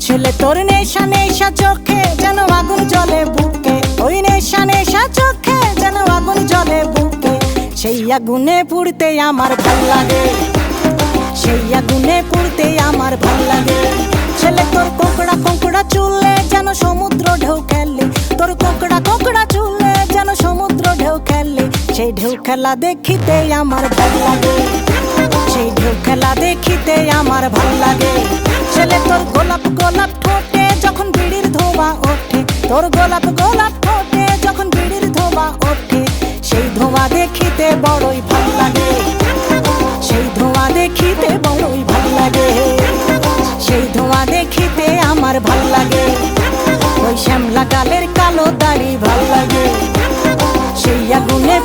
ছেলে তোর নেশা নেশা চোখে যেন আগুন জ্বলে বুকে, ওই নেশা নেশা চোখে যেন আগুন জ্বলে বুকে। সেই আগুনে পুড়তে আমার ভাল লাগে, সেই আগুনে পুড়তে আমার ভাল লাগে। ছেলে তোর কোকড়া কোকড়া চুলে যেন সমুদ্র ঢেউ খেলে, তোর কোকড়া কোকড়া চুলে যেন সমুদ্র ঢেউ খেলে। সেই ঢেউ খেলা দেখিতে আমার ভাল লাগে, সেই ঢেউ খেলা দেখিতে আমার ভাল লাগে। ছেলে তোর গোলাপ গোলাপ ঠোঁটে যখন বিড়ির ধোঁয়া ওঠে, তোর গোলাপ গোলাপ ঠোঁটে যখন বিড়ির ধোঁয়া ওঠে। সেই ধোঁয়া দেখিতে বড়ই ভাল লাগে, সেই ধোঁয়া দেখিতে বড়ই ভাল লাগে, সেই ধোঁয়া দেখিতে আমার ভাল লাগে। ওই শ্যামলা গালের কালো দাড়ি ভাল লাগে, সেই আগুনে